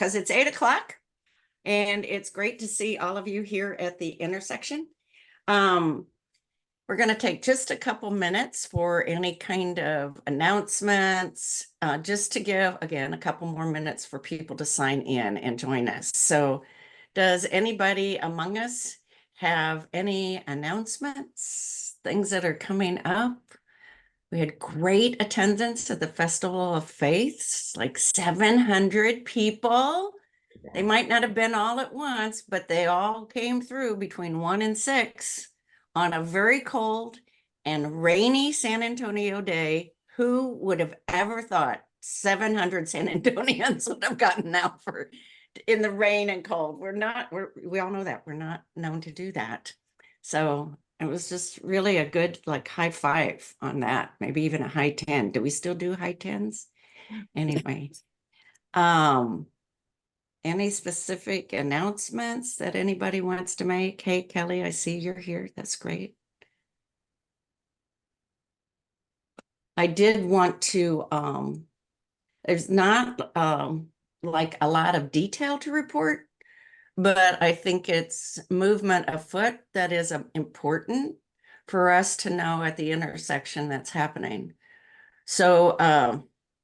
because it's 8 o'clock and it's great to see all of you here at the intersection. We're going to take just a couple minutes for any kind of announcements, just to give, again, a couple more minutes for people to sign in and join us. So does anybody among us have any announcements, things that are coming up? We had great attendance at the Festival of Faiths, like 700 people. They might not have been all at once, but they all came through between 1 and 6 on a very cold and rainy San Antonio day. Who would have ever thought 700 San Antonians would have gotten out in the rain and cold? We all know that we're not known to do that. So it was just really a good like high five on that, maybe even a high 10. Do we still do high 10s? Anyway, any specific announcements that anybody wants to make? Hey, Kelly, I see you're here. That's great. I did want to, there's not like a lot of detail to report, but I think it's movement afoot that is important for us to know at the intersection that's happening. So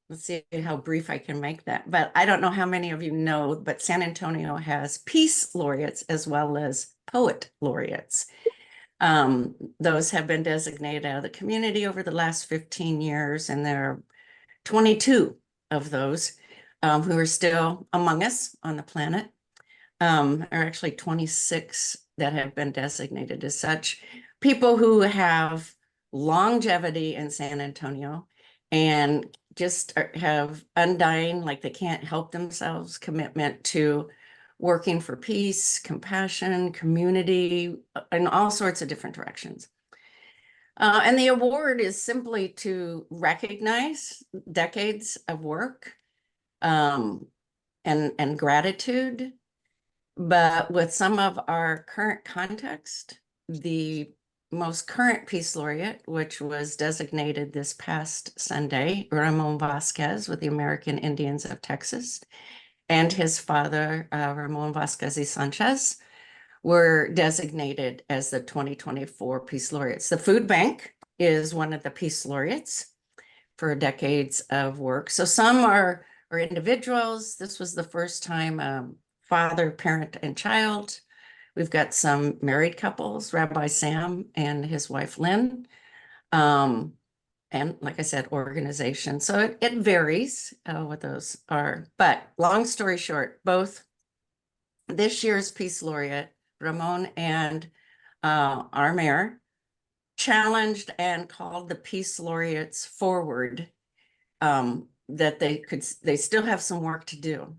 let's see how brief I can make that. But I don't know how many of you know, but San Antonio has peace laureates as well as poet laureates. Those have been designated out of the community over the last 15 years, and there are 22 of those who are still among us on the planet. Are actually 26 that have been designated as such. People who have longevity in San Antonio and just have undying, like they can't help themselves, commitment to working for peace, compassion, community, in all sorts of different directions. And the award is simply to recognize decades of work and gratitude. But with some of our current context, the most current Peace Laureate, which was designated this past Sunday, Ramon Vasquez with the American Indians of Texas, and his father, Ramon Vasquez y Sanchez, were designated as the 2024 Peace Laureates. The Food Bank is one of the Peace Laureates for decades of work. So some are individuals. This was the first time father, parent, and child. We've got some married couples, Rabbi Sam and his wife Lynn. And like I said, organization. So it varies what those are. But long story short, both this year's Peace Laureate, Ramon and our mayor, challenged and called the Peace Laureates forward, that they still have some work to do.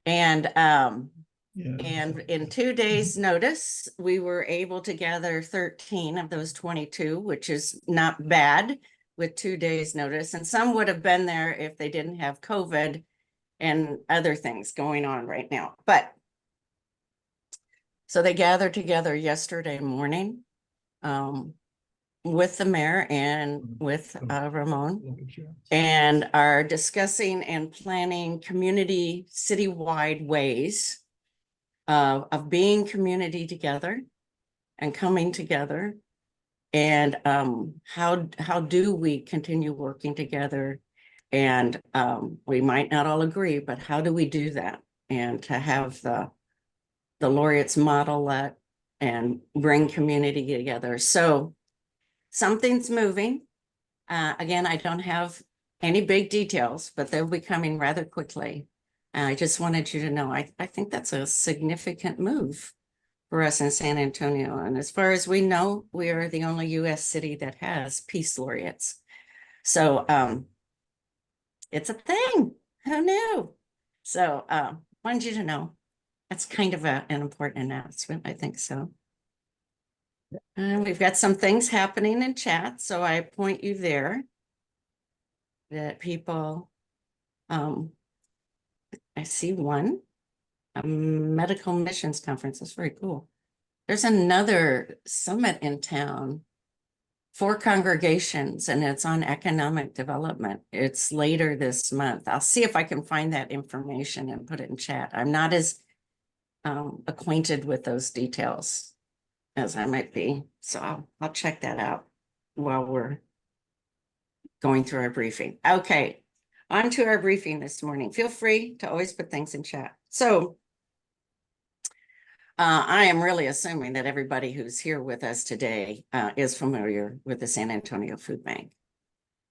And in 2 days' notice, we were able to gather 13 of those 22, which is not bad with 2 days' notice. And some would have been there if they didn't have COVID and other things going on right now. But so they gathered together yesterday morning with the mayor and with Ramon, and are discussing and planning community citywide ways of being community together and coming together. And how do we continue working together? And we might not all agree, but how do we do that? And to have the laureates model that and bring community together. So something's moving. Again, I don't have any big details, but they'll be coming rather quickly. I just wanted you to know, I think that's a significant move for us in San Antonio. And as far as we know, we are the only US city that has Peace Laureates. So it's a thing. Who knew? So wanted you to know. That's kind of an important announcement, I think so. We've got some things happening in chat, so I point you there that people, I see one, a medical missions conference. That's very cool. There's another summit in town 4 congregations, and it's on economic development. It's later this month. I'll see if I can find that information and put it in chat. I'm not as acquainted with those details as I might be. So I'll check that out while we're going through our briefing. Okay, on to our briefing this morning. Feel free to always put things in chat. So I am really assuming that everybody who's here with us today is familiar with the San Antonio Food Bank,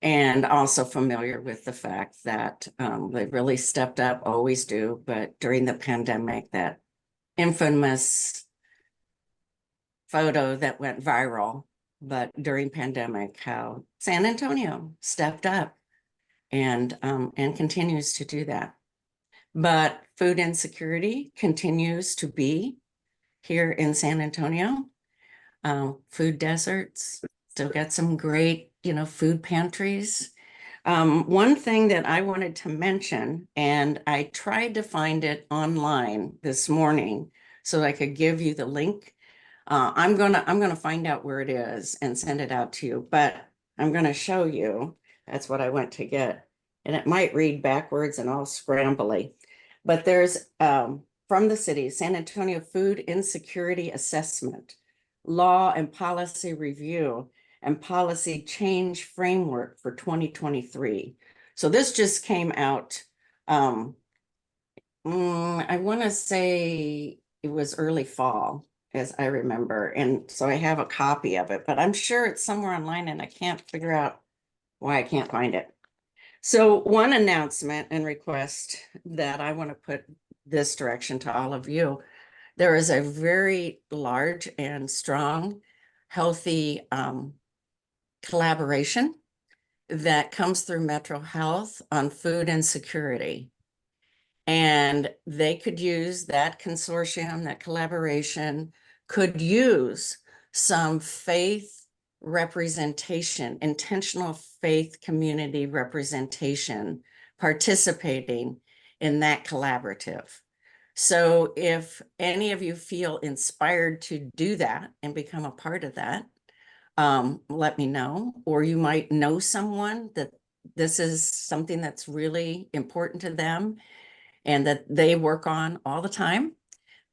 and also familiar with the fact that they've really stepped up, always do, but during the pandemic, that infamous photo that went viral, but during pandemic, how San Antonio stepped up and continues to do that. But food insecurity continues to be here in San Antonio. Food deserts, still got some great, food pantries. One thing that I wanted to mention, and I tried to find it online this morning so I could give you the link. I'm gonna find out where it is and send it out to you, but I'm gonna show you. That's what I went to get. And it might read backwards and all scrambly. But there's from the city, San Antonio Food Insecurity Assessment, Law and Policy Review, and Policy Change Framework for 2023. So this just came out, I want to say it was early fall, as I remember. And so I have a copy of it, but I'm sure it's somewhere online and I can't figure out why I can't find it. So one announcement and request that I want to put this direction to all of you. There is a very large and strong, healthy collaboration that comes through Metro Health on food insecurity. And they could use that consortium, that collaboration, could use some faith representation, intentional faith community representation, participating in that collaborative. So if any of you feel inspired to do that and become a part of that, let me know. Or you might know someone that this is something that's really important to them and that they work on all the time.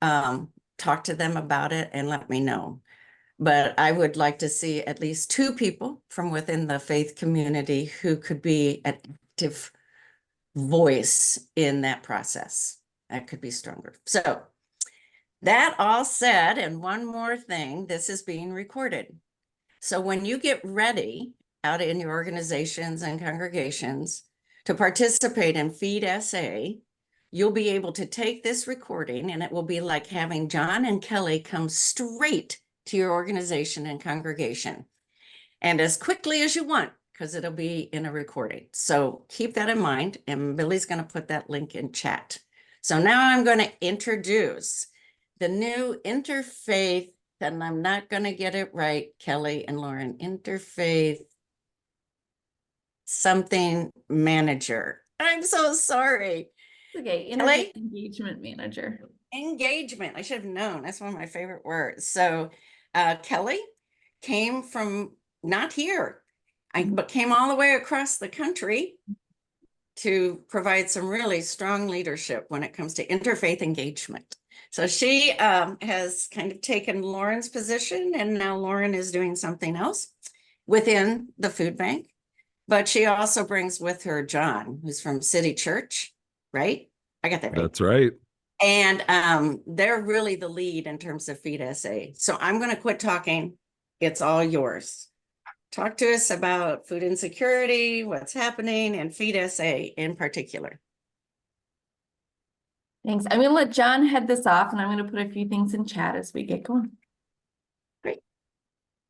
Talk to them about it and let me know. But I would like to see at least 2 people from within the faith community who could be an active voice in that process. That could be stronger. So that all said, and one more thing, this is being recorded. So when you get ready out in your organizations and congregations to participate in FeedSA, you'll be able to take this recording and it will be like having John and Kelly come straight to your organization and congregation. And as quickly as you want, because it'll be in a recording. So keep that in mind. And Billy's going to put that link in chat. So now I'm going to introduce the new interfaith, and I'm not going to get it right, Kelly and Lauren, interfaith something manager. I'm so sorry. Okay, Kelly? Engagement manager. Engagement. I should have known. That's one of my favorite words. So Kelly came from not here, but came all the way across the country to provide some really strong leadership when it comes to interfaith engagement. So she has kind of taken Lauren's position, and now Lauren is doing something else within the food bank. But she also brings with her John, who's from City Church, right? I got that right. That's right. And they're really the lead in terms of FeedSA. So I'm going to quit talking. It's all yours. Talk to us about food insecurity, what's happening, and FeedSA in particular. Thanks. I'm going to let John head this off, and I'm going to put a few things in chat as we get going. Great.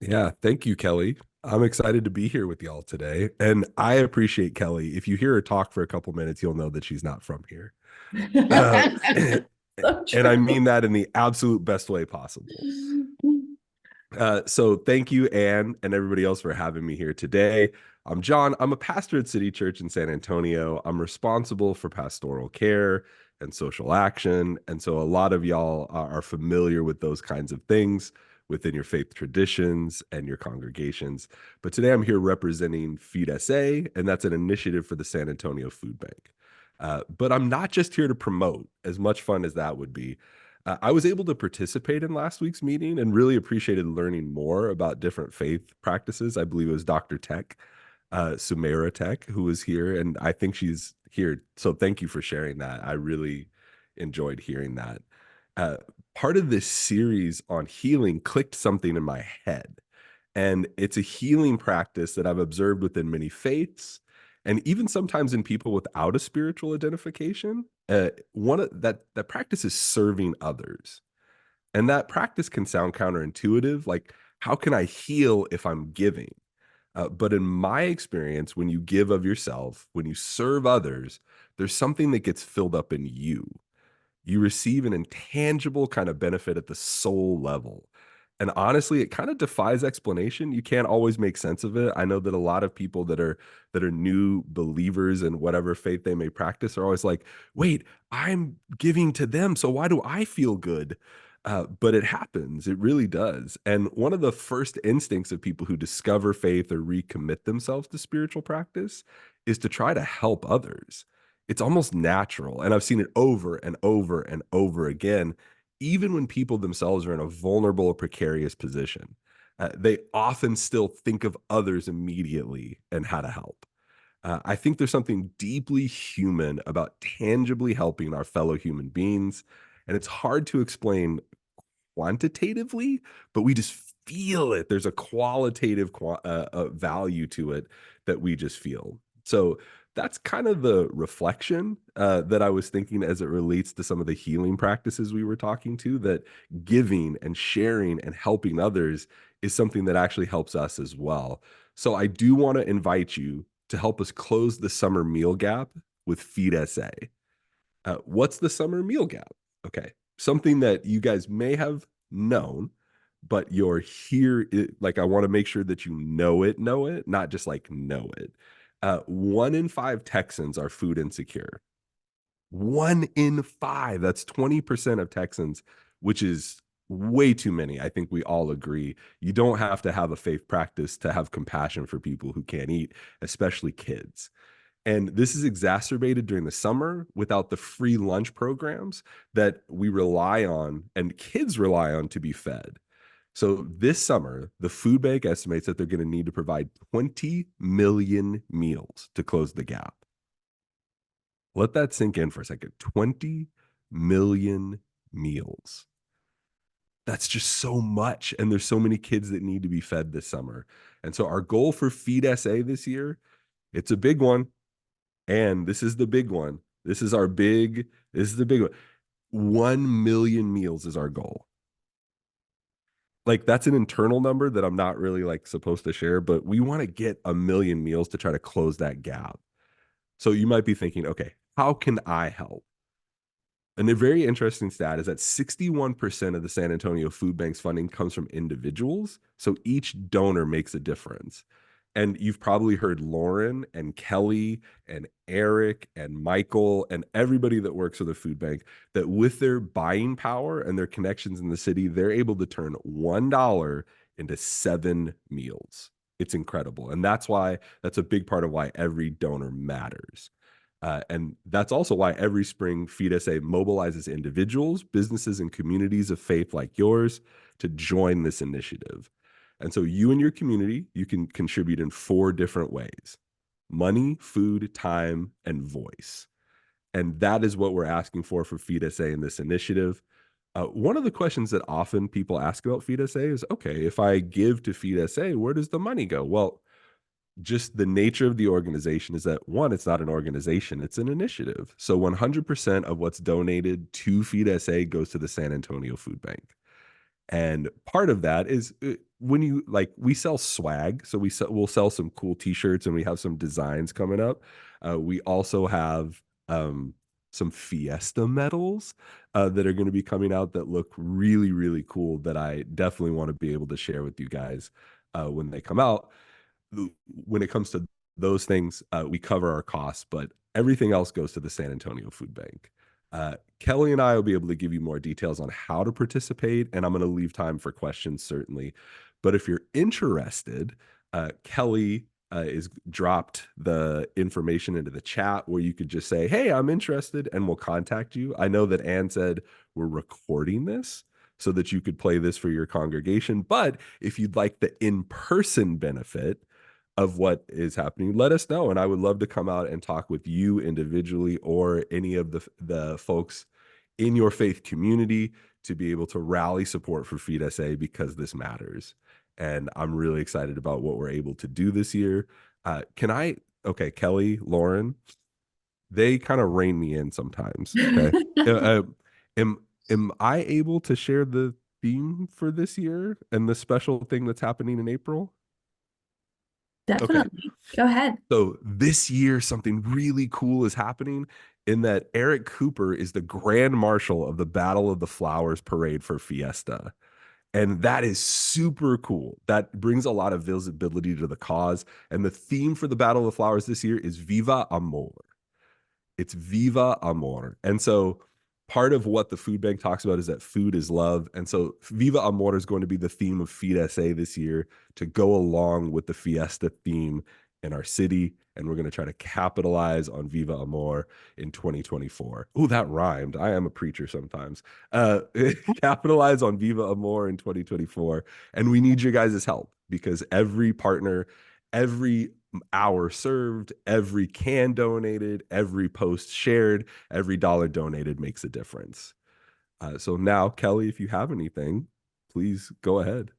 Yeah, thank you, Kelly. I'm excited to be here with y'all today. And I appreciate Kelly. If you hear her talk for a couple minutes, you'll know that she's not from here. And I mean that in the absolute best way possible. So thank you, Anne, and everybody else for having me here today. I'm John. I'm a pastor at City Church in San Antonio. I'm responsible for pastoral care and social action. And so a lot of y'all are familiar with those kinds of things. within your faith traditions and your congregations. But today I'm here representing FeedSA, and that's an initiative for the San Antonio Food Bank. But I'm not just here to promote, as much fun as that would be. I was able to participate in last week's meeting and really appreciated learning more about different faith practices. I believe it was Dr. Tech, Sumaira Tech, who was here, and I think she's here. So thank you for sharing that. I really enjoyed hearing that. Uh, Part of this series on healing clicked something in my head. And it's a healing practice that I've observed within many faiths and even sometimes in people without a spiritual identification. One of that practice is serving others. And that practice can sound counterintuitive, like how can I heal if I'm giving? But in my experience, when you give of yourself, when you serve others, there's something that gets filled up in you. You receive an intangible kind of benefit at the soul level. And honestly, it kind of defies explanation. You can't always make sense of it. I know that a lot of people that are new believers in whatever faith they may practice are always like, wait, I'm giving to them, so why do I feel good? But it happens. It really does. And one of the first instincts of people who discover faith or recommit themselves to spiritual practice is to try to help others. It's almost natural. And I've seen it over and over and over again, even when people themselves are in a vulnerable or precarious position. They often still think of others immediately and how to help. I think there's something deeply human about tangibly helping our fellow human beings. And it's hard to explain quantitatively, but we just feel it. There's a qualitative value to it that we just feel. So that's kind of the reflection that I was thinking as it relates to some of the healing practices we were talking to, that giving and sharing and helping others is something that actually helps us as well. So I do want to invite you to help us close the summer meal gap with FeedSA. What's the summer meal gap? Okay, something that you guys may have known, but you're here. Like, I want to make sure that you know it, not just like know it. 1 in 5 Texans are food insecure. 1 in 5. That's 20% of Texans, which is way too many. I think we all agree. You don't have to have a faith practice to have compassion for people who can't eat, especially kids. And this is exacerbated during the summer without the free lunch programs that we rely on and kids rely on to be fed. So this summer, the food bank estimates that they're going to need to provide 20 million meals to close the gap. Let that sink in for a second. 20 million meals. That's just so much. And there's so many kids that need to be fed this summer. And so our goal for FeedSA this year, it's a big one. And this is the big one. This is the big one. 1 million meals is our goal. Like, that's an internal number that I'm not really like supposed to share, but we want to get 1 million meals to try to close that gap. So you might be thinking, okay, how can I help? And a very interesting stat is that 61% of the San Antonio Food Bank's funding comes from individuals. So each donor makes a difference. And you've probably heard Lauren and Kelly and Eric and Michael and everybody that works for the food bank, that with their buying power and their connections in the city, they're able to turn $1 into 7 meals. It's incredible. And that's a big part of why every donor matters. And that's also why every spring FeedSA mobilizes individuals, businesses, and communities of faith like yours to join this initiative. And so you and your community, you can contribute in 4 different ways: money, food, time, and voice. And that is what we're asking for FeedSA in this initiative. One of the questions that often people ask about FeedSA is, okay, if I give to FeedSA, where does the money go? Well, just the nature of the organization is that, one, it's not an organization, it's an initiative. So 100% of what's donated to FeedSA goes to the San Antonio Food Bank. And part of that is when you, like, we sell swag. So we'll sell some cool t-shirts and we have some designs coming up. We also have some Fiesta medals that are going to be coming out that look really, really cool, that I definitely want to be able to share with you guys when they come out. When it comes to those things, we cover our costs, but everything else goes to the San Antonio Food Bank. Kelly and I will be able to give you more details on how to participate, and I'm going to leave time for questions, certainly. But if you're interested, Kelly is dropped the information into the chat where you could just say, hey, I'm interested, and we'll contact you. I know that Anne said we're recording this so that you could play this for your congregation. But if you'd like the in-person benefit of what is happening, let us know. And I would love to come out and talk with you individually or any of the folks in your faith community to be able to rally support for FeedSA, because this matters. And I'm really excited about what we're able to do this year. Okay, Kelly, Lauren, they kind of rein me in sometimes. Okay. Am I able to share the theme for this year and the special thing that's happening in April? Definitely. Go ahead. So this year, something really cool is happening in that Eric Cooper is the Grand Marshal of the Battle of the Flowers Parade for Fiesta. And that is super cool. That brings a lot of visibility to the cause. And the theme for the Battle of the Flowers this year is Viva Amor. It's Viva Amor. And so part of what the food bank talks about is that food is love. And so Viva Amor is going to be the theme of FeedSA this year to go along with the Fiesta theme in our city. And we're going to try to capitalize on Viva Amor in 2024. Oh, that rhymed. I am a preacher sometimes. Capitalize on Viva Amor in 2024. And we need your guys' help, because every partner, every hour served, every can donated, every post shared, every dollar donated makes a difference. So now, Kelly, if you have anything, please go ahead.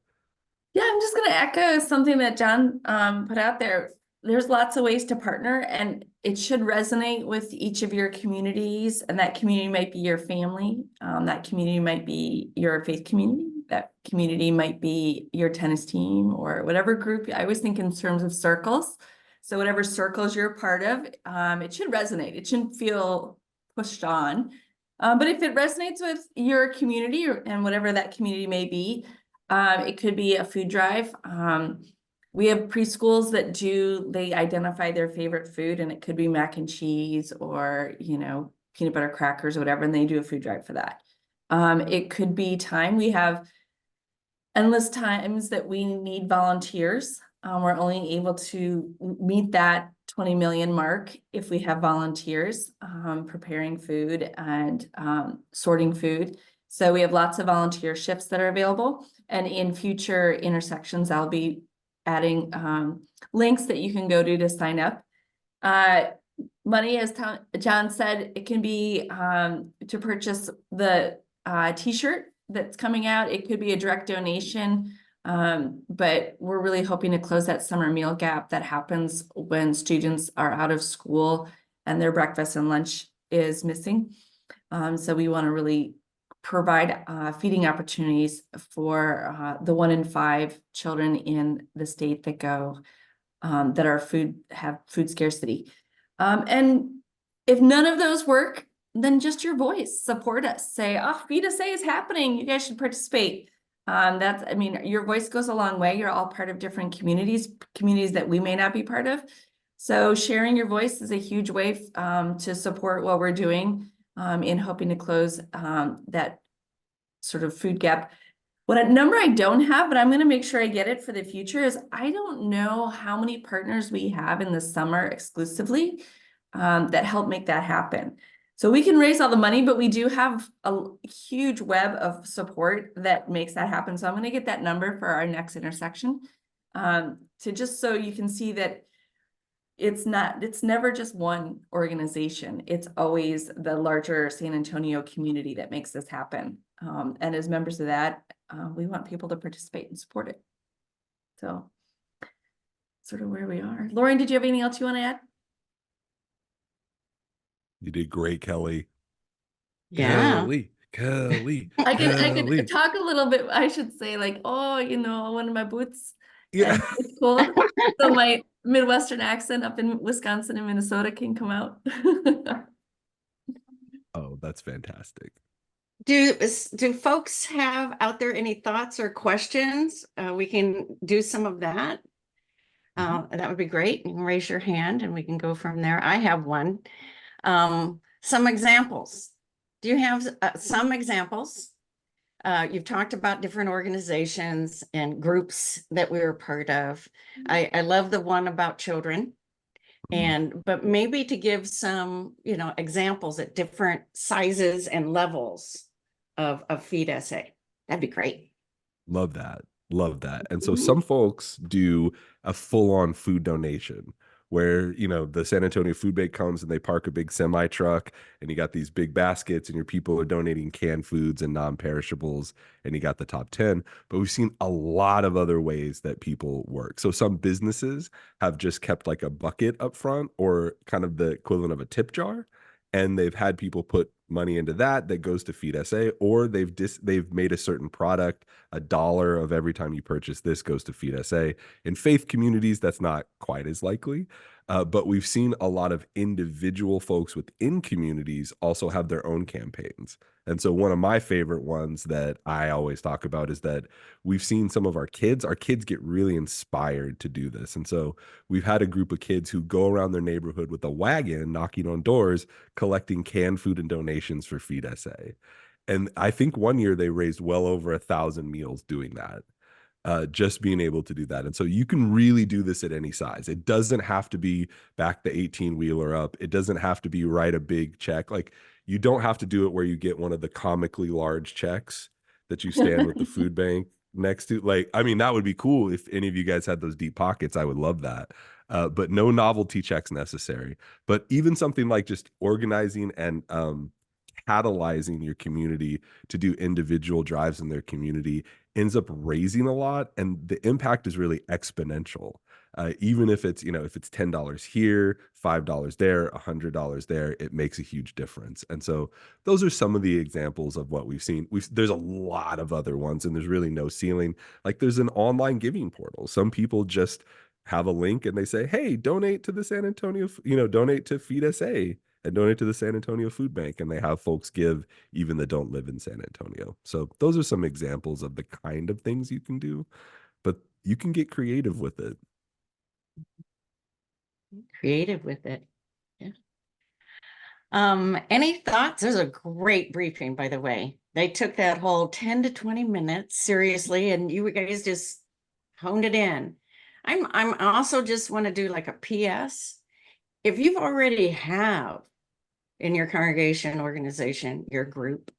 Yeah, I'm just going to echo something that John put out there. There's lots of ways to partner, and it should resonate with each of your communities. And that community might be your family. That community might be your faith community. That community might be your tennis team or whatever group. I always think in terms of circles. So whatever circles you're a part of, it should resonate. It shouldn't feel pushed on. But if it resonates with your community and whatever that community may be, it could be a food drive. We have preschools that they identify their favorite food, and it could be mac and cheese or, peanut butter crackers or whatever, and they do a food drive for that. It could be time. We have endless times that we need volunteers. We're only able to meet that 20 million mark if we have volunteers preparing food and sorting food. So we have lots of volunteer shifts that are available. And in future intersections, I'll be adding links that you can go to sign up. Money, as John said, it can be to purchase the t-shirt that's coming out. It could be a direct donation, but we're really hoping to close that summer meal gap that happens when students are out of school and their breakfast and lunch is missing. So we want to really provide feeding opportunities for the 1 in 5 children in the state that have food scarcity. And if none of those work, then just your voice, support us, say, oh, FeedSA is happening, you guys should participate. Your voice goes a long way. You're all part of different communities that we may not be part of. So sharing your voice is a huge way to support what we're doing in hoping to close that sort of food gap. What number I don't have, but I'm going to make sure I get it for the future, is I don't know how many partners we have in the summer exclusively that help make that happen. So we can raise all the money, but we do have a huge web of support that makes that happen. So I'm going to get that number for our next intersection to just so you can see that it's never just one organization. It's always the larger San Antonio community that makes this happen. And as members of that, we want people to participate and support it. So sort of where we are. Lauren, did you have anything else you want to add? You did great, Kelly. Yeah. Kelly. I can talk a little bit. I should say one of my boots. Yeah. It's cold. So my Midwestern accent up in Wisconsin and Minnesota can come out. Oh, that's fantastic. Do folks have out there any thoughts or questions? We can do some of that. That would be great. You can raise your hand and we can go from there. I have one. Some examples. Do you have some examples? You've talked about different organizations and groups that we were part of. I love the one about children. But maybe to give some, examples at different sizes and levels of FeedSA. That'd be great. Love that. Love that. And so some folks do a full-on food donation where, the San Antonio Food Bank comes and they park a big semi truck and you got these big baskets and your people are donating canned foods and non-perishables and you got the top 10. But we've seen a lot of other ways that people work. So some businesses have just kept like a bucket up front or kind of the equivalent of a tip jar. And they've had people put money into that goes to FeedSA, or they've made a certain product $1 of every time you purchase this goes to FeedSA. In faith communities, that's not quite as likely, but we've seen a lot of individual folks within communities also have their own campaigns. And so one of my favorite ones that I always talk about is that we've seen some of our kids get really inspired to do this. And so we've had a group of kids who go around their neighborhood with a wagon, knocking on doors, collecting canned food and donations for FeedSA. And I think one year they raised well over 1,000 meals doing that. Just being able to do that. And so you can really do this at any size. It doesn't have to be back the 18-wheeler up. It doesn't have to be write a big check. Like, you don't have to do it where you get one of the comically large checks that you stand with the food bank next to. Like, I mean, that would be cool if any of you guys had those deep pockets. I would love that. But no novelty checks necessary. But even something like just organizing and catalyzing your community to do individual drives in their community ends up raising a lot, and the impact is really exponential. Even if it's $10 here, $5 there, $100 there, it makes a huge difference. And so those are some of the examples of what we've seen. There's a lot of other ones, and there's really no ceiling. Like, there's an online giving portal. Some people just have a link and they say, hey, donate to the San Antonio, donate to FeedSA and donate to the San Antonio Food Bank. And they have folks give even that don't live in San Antonio. So those are some examples of the kind of things you can do, but you can get creative with it. Creative with it. Yeah. Any thoughts? There's a great briefing, by the way. They took that whole 10 to 20 minutes seriously, and you guys just honed it in. I'm also just want to do like a PS. If you've already have in your congregation, organization, your group,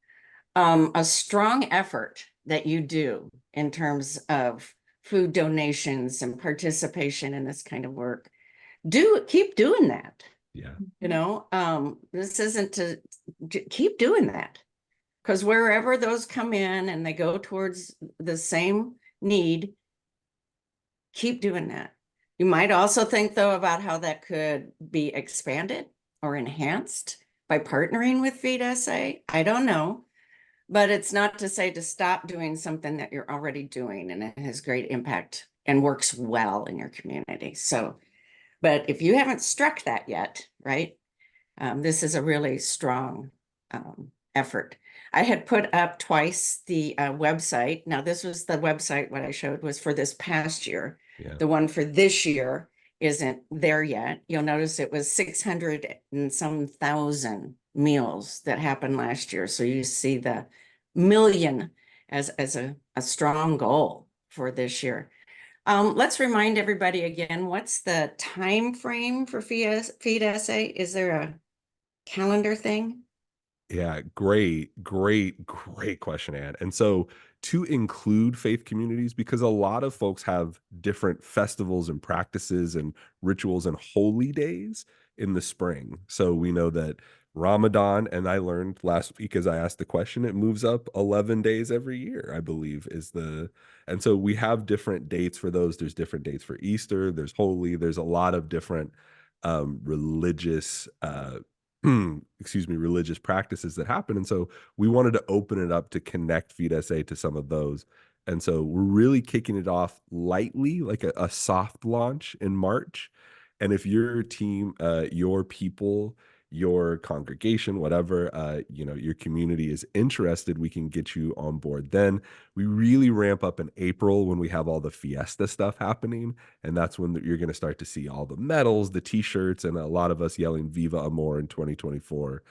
a strong effort that you do in terms of food donations and participation in this kind of work, keep doing that. Yeah. This isn't to keep doing that, because wherever those come in and they go towards the same need, keep doing that. You might also think, though, about how that could be expanded or enhanced by partnering with FeedSA. I don't know, but it's not to say to stop doing something that you're already doing and it has great impact and works well in your community. So, but if you haven't struck that yet, right, this is a really strong effort. I had put up twice the website. Now, this was the website, what I showed was for this past year. Yeah. The one for this year isn't there yet. You'll notice it was 600 and some thousand meals that happened last year. So you see the million as a strong goal for this year. Let's remind everybody again, what's the time frame for FeedSA? Is there a calendar thing? Yeah, great question, Ann. And so to include faith communities, because a lot of folks have different festivals and practices and rituals and holy days in the spring. So we know that Ramadan, and I learned last week as I asked the question, it moves up 11 days every year, I believe and so we have different dates for those. There's different dates for Easter, there's holy, there's a lot of different religious religious practices that happen. And so we wanted to open it up to connect FeedSA to some of those. And so we're really kicking it off lightly, like a soft launch in March. And if your team, your people, your congregation, whatever, your community is interested, we can get you on board. Then we really ramp up in April when we have all the Fiesta stuff happening. And that's when you're going to start to see all the medals, the t-shirts, and a lot of us yelling Viva Amor in 2024.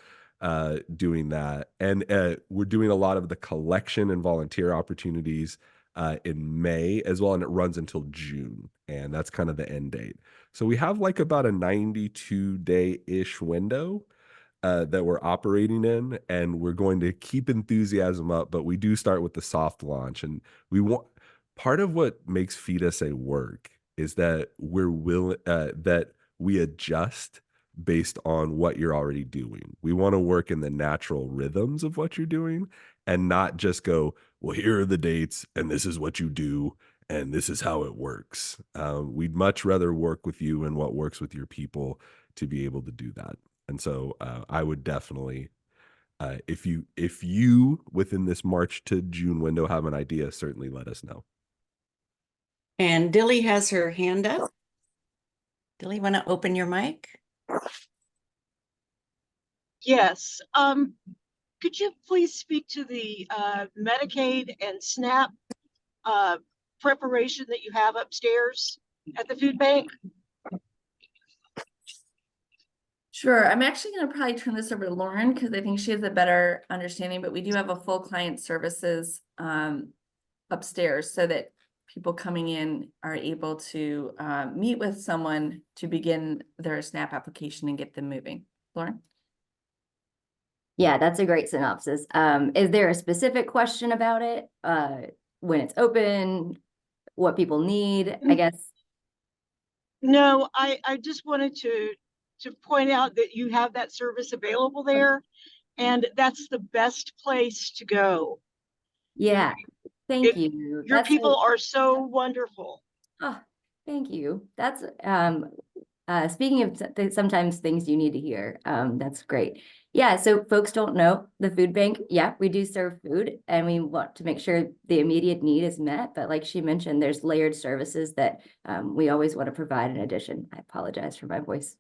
doing that. And we're doing a lot of the collection and volunteer opportunities in May as well, and it runs until June, and that's kind of the end date. So we have like about a 92-day-ish window that we're operating in, and we're going to keep enthusiasm up, but we do start with the soft launch. And we want, part of what makes FeedSA work is that we're willing that we adjust based on what you're already doing. We want to work in the natural rhythms of what you're doing and not just go, well, here are the dates and this is what you do and this is how it works. We'd much rather work with you and what works with your people to be able to do that. And so I would definitely, if you within this March to June window have an idea, certainly let us know. And Dilly has her hand up. Dilly, want to open your mic? Yes. Could you please speak to the Medicaid and SNAP preparation that you have upstairs at the food bank? Sure. I'm actually going to probably turn this over to Lauren because I think she has a better understanding, but we do have a full client services upstairs so that people coming in are able to meet with someone to begin their SNAP application and get them moving. Lauren? Yeah, that's a great synopsis. Is there a specific question about it? When it's open, what people need, I guess? No, I just wanted to point out that you have that service available there, and that's the best place to go. Yeah, thank you. Your people are so wonderful. Oh, thank you. That's speaking of sometimes things you need to hear. That's great. Yeah, so folks don't know the food bank. Yeah, we do serve food and we want to make sure the immediate need is met. But like she mentioned, there's layered services that we always want to provide in addition. I apologize for my voice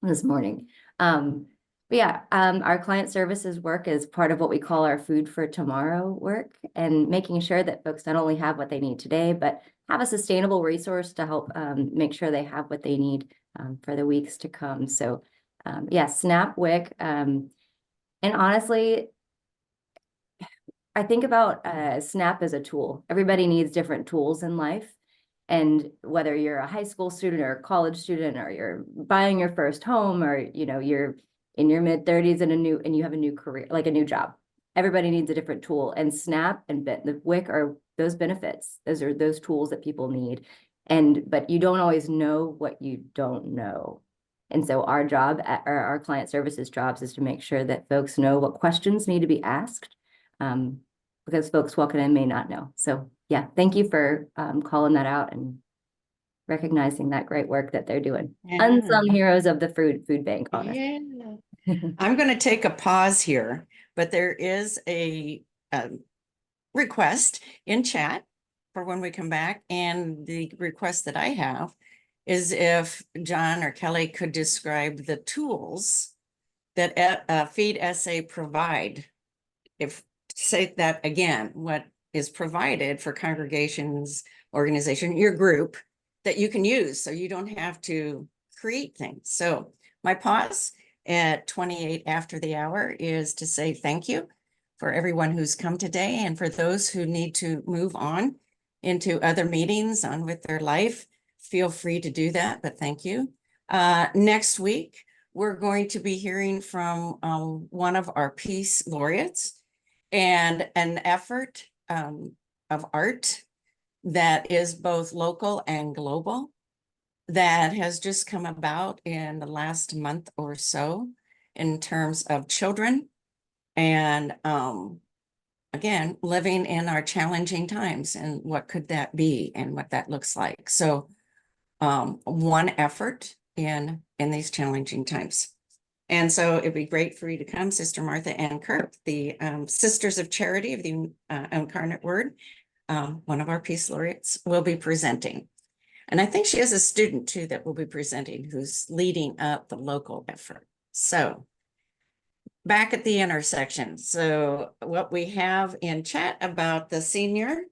this morning. But yeah, our client services work is part of what we call our food for tomorrow work, and making sure that folks not only have what they need today, but have a sustainable resource to help make sure they have what they need for the weeks to come. So yeah, SNAP WIC. And honestly, I think about SNAP as a tool. Everybody needs different tools in life. And whether you're a high school student or a college student, or you're buying your first home, or you're in your mid-30s and you have a new career, like a new job, everybody needs a different tool. And SNAP and the WIC are those benefits. Those are those tools that people need. But you don't always know what you don't know. And so our job, or our client services jobs, is to make sure that folks know what questions need to be asked, because folks walking in may not know. So yeah, thank you for calling that out and recognizing that great work that they're doing. Yeah. Unsung heroes of the food bank, honestly. Yeah. I'm going to take a pause here, but there is a request in chat for when we come back. And the request that I have is if John or Kelly could describe the tools that FeedSA provide. If say that again, what is provided for congregations, organization, your group that you can use so you don't have to create things. So my pause at 28 after the hour is to say thank you for everyone who's come today, and for those who need to move on into other meetings on with their life, feel free to do that, but thank you. Next week, we're going to be hearing from one of our Peace Laureates, and an effort of art that is both local and global that has just come about in the last month or so in terms of children and again, living in our challenging times, and what could that be and what that looks like. So one effort in these challenging times. And so it'd be great for you to come, Sister Martha Ann Kirk, the Sisters of Charity of the Incarnate Word. One of our Peace Laureates will be presenting. And I think she has a student too that will be presenting who's leading up the local effort. So back at the intersection. So what we have in chat about the senior,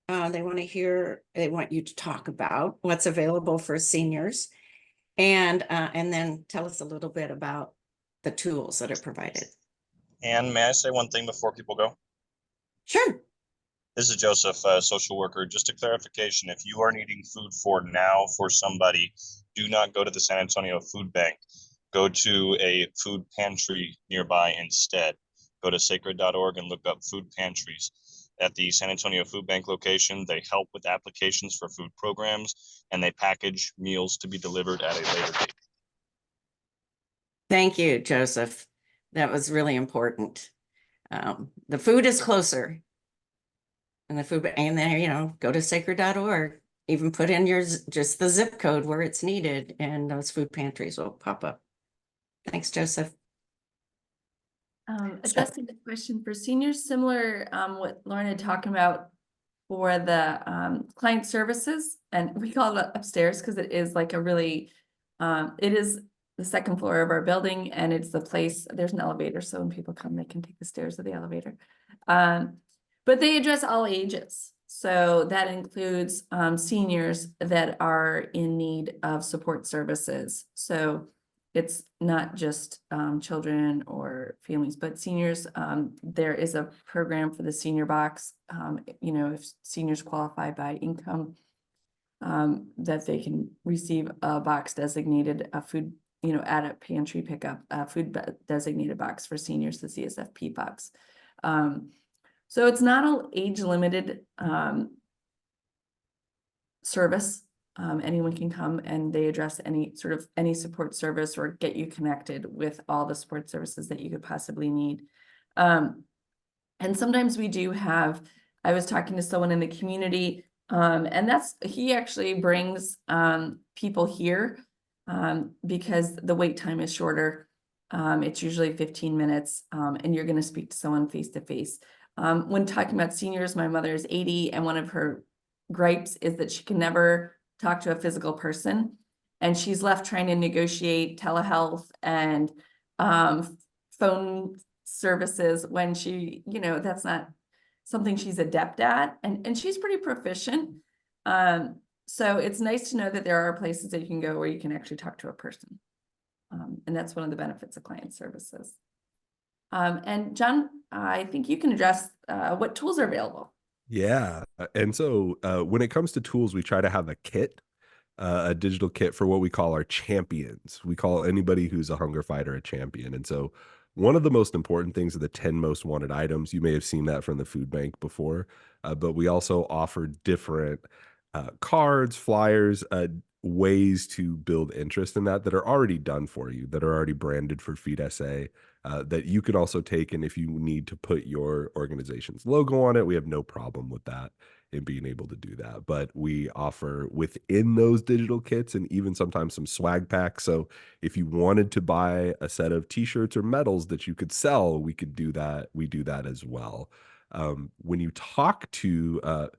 they want you to talk about what's available for seniors, and then tell us a little bit about the tools that are provided. And may I say one thing before people go? Sure. This is Joseph, social worker. Just a clarification, if you are needing food for now for somebody, do not go to the San Antonio Food Bank. Go to a food pantry nearby instead. Go to sacred.org and look up food pantries. At the San Antonio Food Bank location, they help with applications for food programs, and they package meals to be delivered at a later date. Thank you, Joseph. That was really important. The food is closer. And the food, and then, you know, go to sacred.org, even put in just the zip code where it's needed, and those food pantries will pop up. Thanks, Joseph. Addressing the question for seniors, similar what Lauren had talked about for the client services, and we call it upstairs because it is like a really, it is the second floor of our building, and it's the place, there's an elevator, so when people come, they can take the stairs of the elevator. But they address all ages. So that includes seniors that are in need of support services. So it's not just children or families, but seniors. There is a program for the senior box. You know, if seniors qualify by income, that they can receive a box designated a food, you know, at a pantry pickup, a food designated box for seniors, the CSFP box. So it's not an age limited service. Anyone can come and they address any support service or get you connected with all the support services that you could possibly need. And sometimes we do have, I was talking to someone in the community, and he actually brings people here because the wait time is shorter. It's usually 15 minutes and you're going to speak to someone face to face. When talking about seniors, my mother is 80 and one of her gripes is that she can never talk to a physical person, and she's left trying to negotiate telehealth and phone services when she, you know, that's not something she's adept at, and she's pretty proficient. So it's nice to know that there are places that you can go where you can actually talk to a person. And that's one of the benefits of client services. And John, I think you can address what tools are available. Yeah. And so when it comes to tools, we try to have a kit, a digital kit for what we call our champions. We call anybody who's a hunger fighter a champion. And so one of the most important things are the 10 most wanted items. You may have seen that from the food bank before, but we also offer different cards, flyers, ways to build interest in that are already done for you, that are already branded for FeedSA, that you can also take. And if you need to put your organization's logo on it, we have no problem with that in being able to do that. But we offer within those digital kits and even sometimes some swag packs. So if you wanted to buy a set of t-shirts or medals that you could sell, we could do that. We do that as well. When you talk to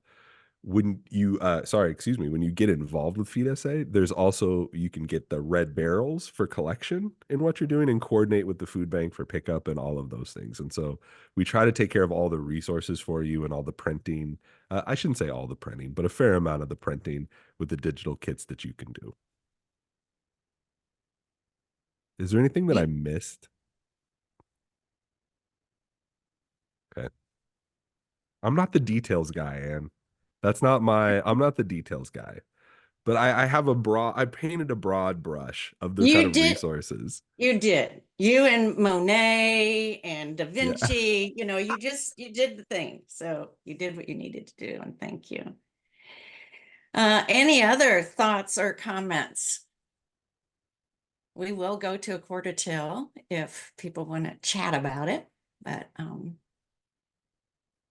when you when you get involved with FeedSA, there's also, you can get the red barrels for collection in what you're doing and coordinate with the food bank for pickup and all of those things. And so we try to take care of all the resources for you and all the printing. I shouldn't say all the printing, but a fair amount of the printing with the digital kits that you can do. Is there anything that I missed? Okay. I'm not the details guy, Ann. I'm not the details guy. But I have I painted a broad brush of the kind of resources. You did. You and Monet and Da Yeah. Vinci, you know, you did the thing. So you did what you needed to do, and thank you. Any other thoughts or comments? We will go to a quarter till if people want to chat about it, but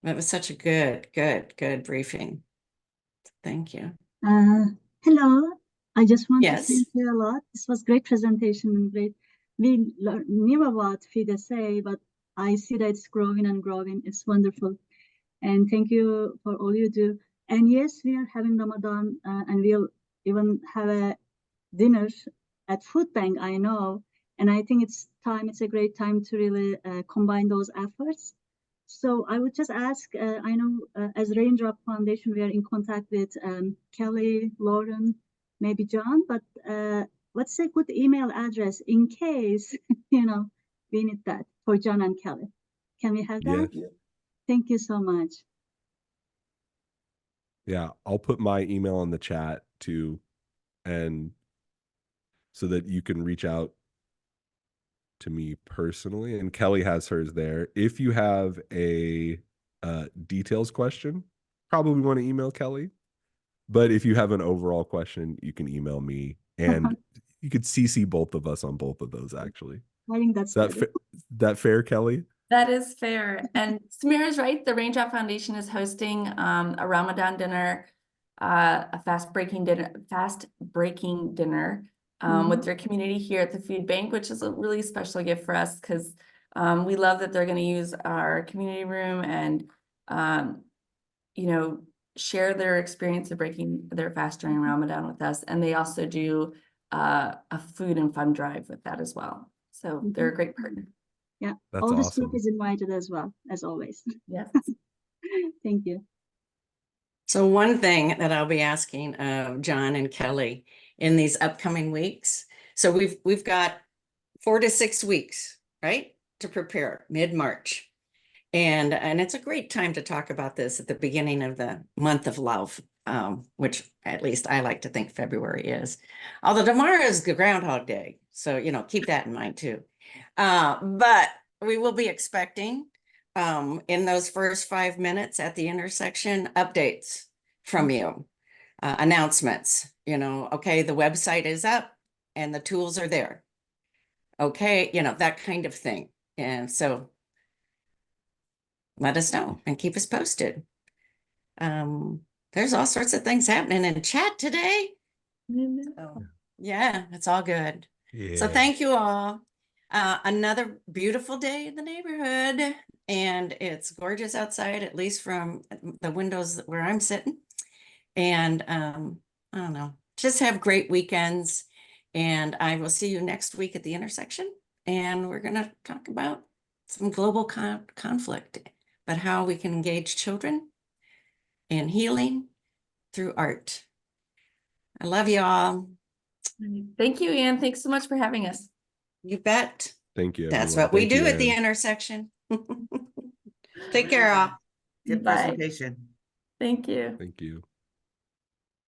it was such a good briefing. Thank you. Hello. I just want to Yes. thank you a lot. This was great presentation and great. We knew about FeedSA, but I see that it's growing and growing. It's wonderful. And thank you for all you do. And yes, we are having Ramadan and we'll even have a dinner at Food Bank, I know. And I think it's a great time to really combine those efforts. So I would just ask, I know as Raindrop Foundation, we are in contact with Kelly, Lauren, maybe John, but what's a good email address in case, you know, we need that for John and Kelly? Can we have Yeah. that? Thank you so much. Yeah, I'll put my email in the chat too, and so that you can reach out to me personally, and Kelly has hers there. If you have a details question, probably want to email Kelly. But if you have an overall question, you can email me, and you could CC both of us on both of those. Actually, I think that's is that better. that fair, Kelly? That is fair. And Samira's right. The Raindrop Foundation is hosting a Ramadan dinner, a fast breaking dinner with their community here at the food bank, which is a really special gift for us because we love that they're going to use our community room and you know, share their experience of breaking their fast during Ramadan with us. And they also do a food and fun drive with that as well. So they're a great partner. Yeah, That's all the awesome. staff is invited as well, as always. Yes. Thank you. So one thing that I'll be asking of John and Kelly in these upcoming weeks. So we've got 4 to 6 weeks, right, to prepare mid-March. And it's a great time to talk about this at the beginning of the month of love, which at least I like to think February is. Although tomorrow is Groundhog Day. So, keep that in mind too. But we will be expecting in those first 5 minutes at the intersection updates from you, announcements, okay, the website is up and the tools are there. Okay, that kind of thing. And so let us know and keep us posted. There's all sorts of things happening in chat today. So, yeah, it's all good. Yeah. So thank you all. Another beautiful day in the neighborhood, and it's gorgeous outside, at least from the windows where I'm sitting. And I don't know, just have great weekends. And I will see you next week at the intersection. And we're going to talk about some global conflict, but how we can engage children in healing through art. I love you all. Thank you, Anne. Thanks so much for having us. You bet. Thank you. That's everyone. what we Thank do you, at the Ann. intersection. Take care, all. Good Bye. presentation. Thank you. Thank you.